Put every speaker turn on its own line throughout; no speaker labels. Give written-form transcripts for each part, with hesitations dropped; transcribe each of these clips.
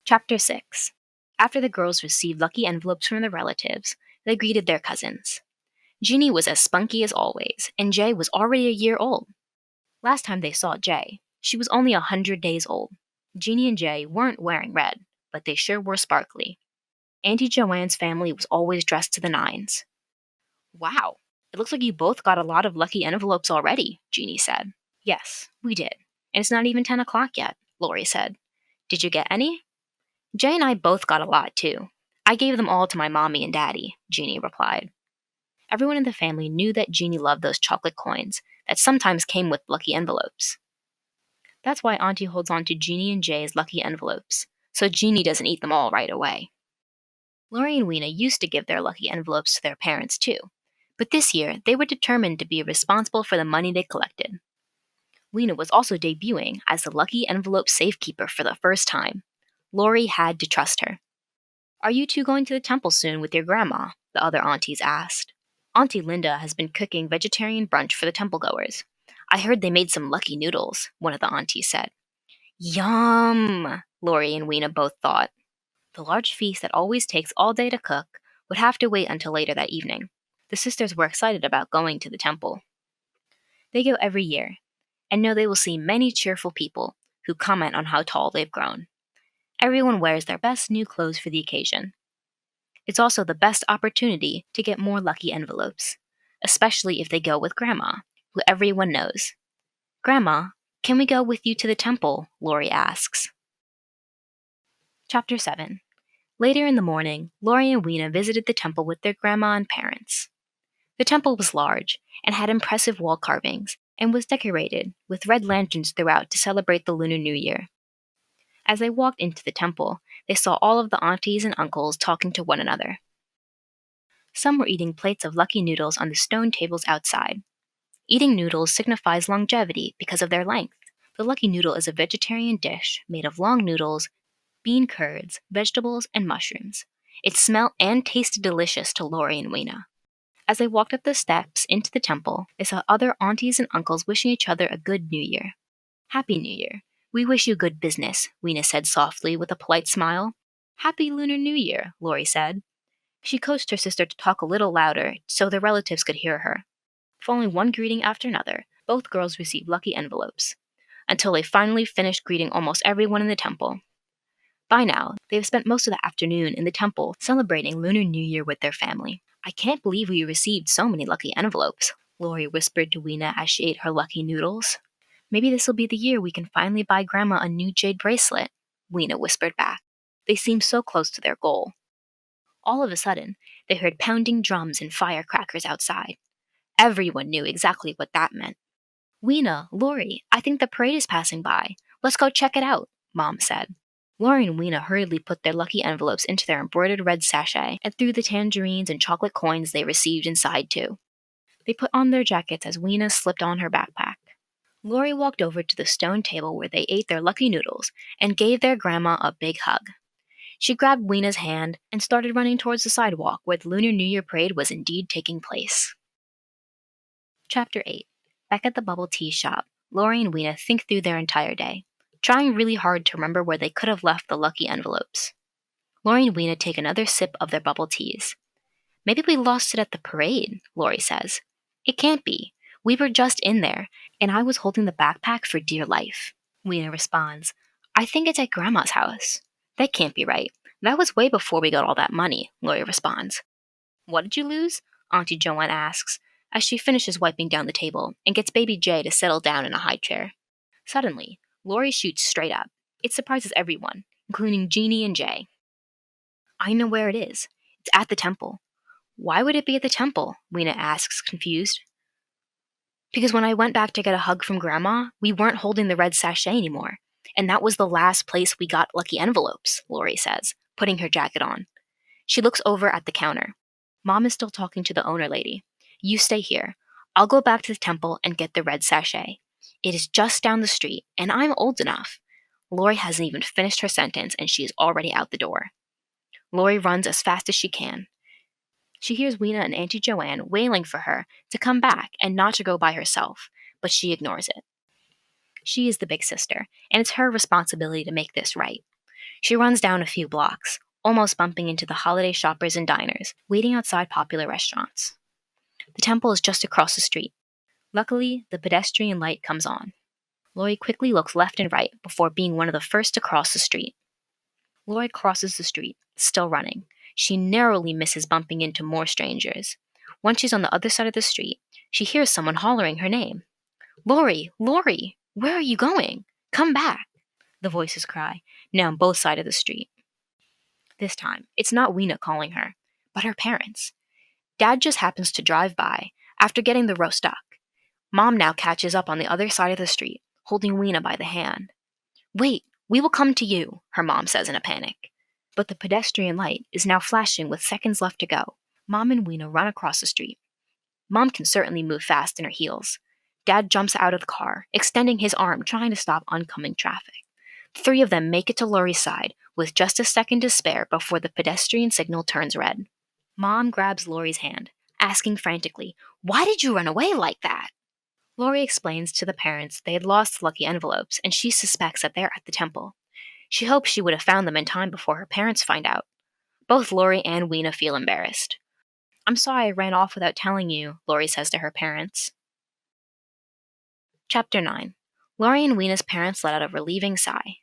Chapter 6. After the girls received lucky envelopes from their relatives, they greeted their cousins. Jeannie was as spunky as always, and Jay was already a year old. Last time they saw Jay, she was only 100 days old. Jeannie and Jay weren't wearing red, but they sure were sparkly. Auntie Joanne's family was always dressed to the nines. "Wow, it looks like you both got a lot of lucky envelopes already," Jeannie said. "Yes, we did. And it's not even 10 o'clock yet," Lorie said. "Did you get any?" "Jay and I both got a lot, too. I gave them all to my mommy and daddy," Jeannie replied. Everyone in the family knew that Jeannie loved those chocolate coins that sometimes came with lucky envelopes. That's why Auntie holds on to Jeannie and Jay's lucky envelopes, so Jeannie doesn't eat them all right away. Lorie and Weina used to give their lucky envelopes to their parents, too, but this year they were determined to be responsible for the money they collected. Weina was also debuting as the lucky envelope safekeeper for the first time. Lorie had to trust her. "Are you two going to the temple soon with your grandma?" the other aunties asked. "Auntie Linda has been cooking vegetarian brunch for the temple-goers. I heard they made some lucky noodles," one of the aunties said. "Yum!" Lorie and Weina both thought. The large feast that always takes all day to cook would have to wait until later that evening. The sisters were excited about going to the temple. They go every year, and know they will see many cheerful people who comment on how tall they've grown. Everyone wears their best new clothes for the occasion. It's also the best opportunity to get more lucky envelopes, especially if they go with Grandma, who everyone knows. "Grandma, can we go with you to the temple?" Lorie asks. Chapter 7. Later in the morning, Lorie and Weina visited the temple with their grandma and parents. The temple was large and had impressive wall carvings and was decorated with red lanterns throughout to celebrate the Lunar New Year. As they walked into the temple, they saw all of the aunties and uncles talking to one another. Some were eating plates of lucky noodles on the stone tables outside. Eating noodles signifies longevity because of their length. The lucky noodle is a vegetarian dish made of long noodles, bean curds, vegetables, and mushrooms. It smelled and tasted delicious to Lorie and Weina. As they walked up the steps into the temple, they saw other aunties and uncles wishing each other a good New Year. "Happy New Year. We wish you good business," Weina said softly with a polite smile. "Happy Lunar New Year," Lorie said. She coaxed her sister to talk a little louder so their relatives could hear her. Following one greeting after another, both girls received lucky envelopes, until they finally finished greeting almost everyone in the temple. By now, they have spent most of the afternoon in the temple celebrating Lunar New Year with their family. "I can't believe we received so many lucky envelopes," Lorie whispered to Weina as she ate her lucky noodles. "Maybe this will be the year we can finally buy Grandma a new jade bracelet," Weina whispered back. They seemed so close to their goal. All of a sudden, they heard pounding drums and firecrackers outside. Everyone knew exactly what that meant. "Weina, Lorie, I think the parade is passing by. Let's go check it out," Mom said. Lorie and Weina hurriedly put their lucky envelopes into their embroidered red sachet and threw the tangerines and chocolate coins they received inside too. They put on their jackets as Weina slipped on her backpack. Lorie walked over to the stone table where they ate their lucky noodles and gave their grandma a big hug. She grabbed Weina's hand and started running towards the sidewalk where the Lunar New Year parade was indeed taking place. Chapter 8. Back at the bubble tea shop, Lorie and Weina think through their entire day, trying really hard to remember where they could have left the lucky envelopes. Lorie and Weina take another sip of their bubble teas. "Maybe we lost it at the parade," Lorie says. "It can't be. We were just in there, and I was holding the backpack for dear life." Weina responds, "I think it's at Grandma's house." "That can't be right. That was way before we got all that money," Lorie responds. "What did you lose?" Auntie Joanne asks, as she finishes wiping down the table and gets baby Jay to settle down in a high chair. Suddenly, Lorie shoots straight up. It surprises everyone, including Jeannie and Jay. "I know where it is. It's at the temple." "Why would it be at the temple?" Weina asks, confused. "Because when I went back to get a hug from Grandma, we weren't holding the red sachet anymore, and that was the last place we got lucky envelopes," Lorie says, putting her jacket on. She looks over at the counter. Mom is still talking to the owner lady. "You stay here. I'll go back to the temple and get the red sachet. It is just down the street, and I'm old enough." Lorie hasn't even finished her sentence, and she is already out the door. Lorie runs as fast as she can. She hears Weina and Auntie Joanne wailing for her to come back and not to go by herself, but she ignores it. She is the big sister, and it's her responsibility to make this right. She runs down a few blocks, almost bumping into the holiday shoppers and diners waiting outside popular restaurants. The temple is just across the street. Luckily, the pedestrian light comes on. Lorie quickly looks left and right before being one of the first to cross the street. Lorie crosses the street, still running. She narrowly misses bumping into more strangers. Once she's on the other side of the street, she hears someone hollering her name. "Lorie! Lorie! Where are you going? Come back!" The voices cry, now on both sides of the street. This time, it's not Weina calling her, but her parents. Dad just happens to drive by after getting the roast duck. Mom now catches up on the other side of the street, holding Weina by the hand. "Wait, we will come to you," her mom says in a panic. But the pedestrian light is now flashing with seconds left to go. Mom and Weina run across the street. Mom can certainly move fast in her heels. Dad jumps out of the car, extending his arm, trying to stop oncoming traffic. The three of them make it to Lorie's side, with just a second to spare before the pedestrian signal turns red. Mom grabs Lorie's hand, asking frantically, "Why did you run away like that?" Lorie explains to the parents they had lost the lucky envelopes, and she suspects that they're at the temple. She hopes she would have found them in time before her parents find out. Both Lorie and Weina feel embarrassed. "I'm sorry I ran off without telling you," Lorie says to her parents. Chapter 9. Lorie and Weina's parents let out a relieving sigh,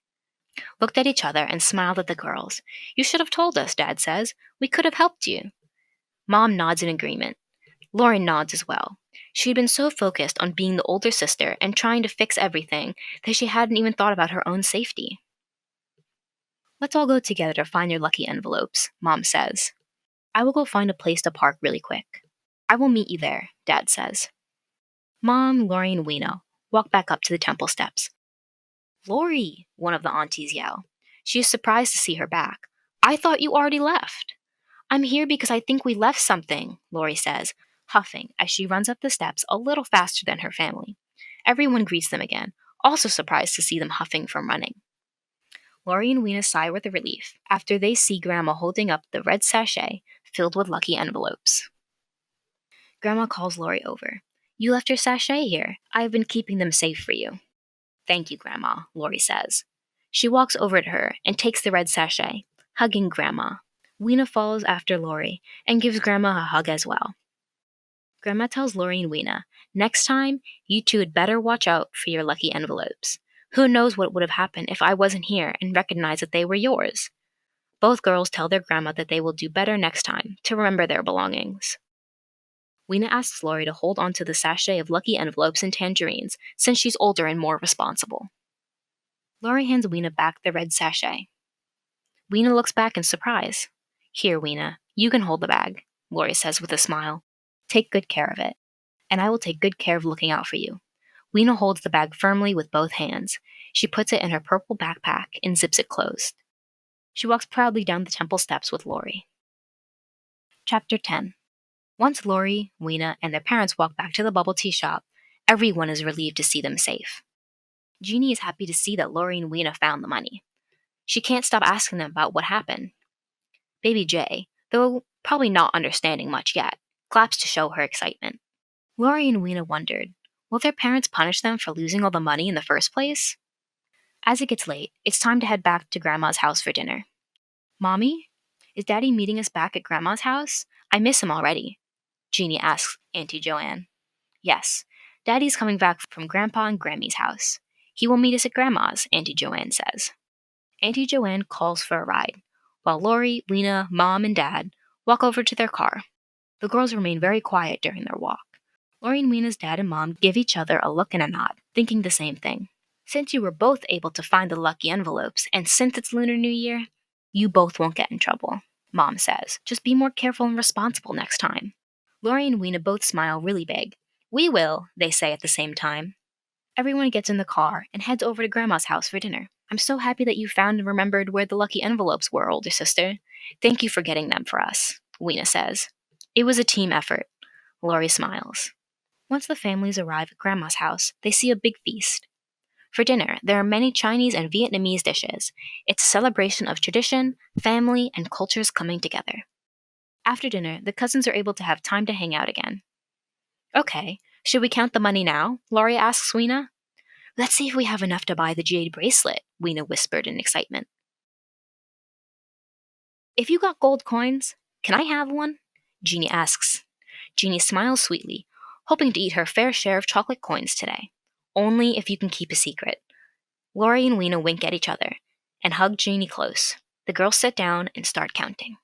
looked at each other, and smiled at the girls. "You should have told us," Dad says. "We could have helped you." Mom nods in agreement. Lorie nods as well. She had been so focused on being the older sister and trying to fix everything that she hadn't even thought about her own safety. "Let's all go together to find your lucky envelopes," Mom says. "I will go find a place to park really quick." "I will meet you there," Dad says. Mom, Lorie, and Weina walk back up to the temple steps. "Lorie," one of the aunties yell. She is surprised to see her back. "I thought you already left." "I'm here because I think we left something," Lorie says, huffing as she runs up the steps a little faster than her family. Everyone greets them again, also surprised to see them huffing from running. Lorie and Weina sigh with relief after they see Grandma holding up the red sachet filled with lucky envelopes. Grandma calls Lorie over. "You left your sachet here. I have been keeping them safe for you." "Thank you, Grandma," Lorie says. She walks over to her and takes the red sachet, hugging Grandma. Weina follows after Lorie and gives Grandma a hug as well. Grandma tells Lorie and Weina, "Next time, you two had better watch out for your lucky envelopes. Who knows what would have happened if I wasn't here and recognized that they were yours." Both girls tell their grandma that they will do better next time to remember their belongings. Weina asks Lorie to hold onto the sachet of lucky envelopes and tangerines since she's older and more responsible. Lorie hands Weina back the red sachet. Weina looks back in surprise. "Here, Weina, you can hold the bag," Lorie says with a smile. "Take good care of it, and I will take good care of looking out for you." Weina holds the bag firmly with both hands. She puts it in her purple backpack and zips it closed. She walks proudly down the temple steps with Lorie. Chapter 10. Once Lorie, Weina, and their parents walk back to the bubble tea shop, everyone is relieved to see them safe. Jeannie is happy to see that Lorie and Weina found the money. She can't stop asking them about what happened. Baby Jay, though probably not understanding much yet, claps to show her excitement. Lorie and Weina wondered, will their parents punish them for losing all the money in the first place? As it gets late, it's time to head back to Grandma's house for dinner. "Mommy, is Daddy meeting us back at Grandma's house? I miss him already," Jeannie asks Auntie Joanne. "Yes, Daddy's coming back from Grandpa and Grammy's house. He will meet us at Grandma's," Auntie Joanne says. Auntie Joanne calls for a ride, while Lorie, Weina, Mom, and Dad walk over to their car. The girls remain very quiet during their walk. Lorie and Weina's dad and mom give each other a look and a nod, thinking the same thing. "Since you were both able to find the lucky envelopes, and since it's Lunar New Year, you both won't get in trouble," Mom says. "Just be more careful and responsible next time." Lorie and Weina both smile really big. "We will," they say at the same time. Everyone gets in the car and heads over to Grandma's house for dinner. "I'm so happy that you found and remembered where the lucky envelopes were, older sister. Thank you for getting them for us," Weina says. "It was a team effort." Lorie smiles. Once the families arrive at Grandma's house, they see a big feast. For dinner, there are many Chinese and Vietnamese dishes. It's a celebration of tradition, family, and cultures coming together. After dinner, the cousins are able to have time to hang out again. "Okay, should we count the money now?" Lorie asks Weina. "Let's see if we have enough to buy the jade bracelet," Weina whispered in excitement. If you got gold coins, can I have one? Jeannie asks. Jeannie smiles sweetly, hoping to eat her fair share of chocolate coins today. Only if you can keep a secret. Lorie and Weina wink at each other and hug Jeannie close. The girls sit down and start counting.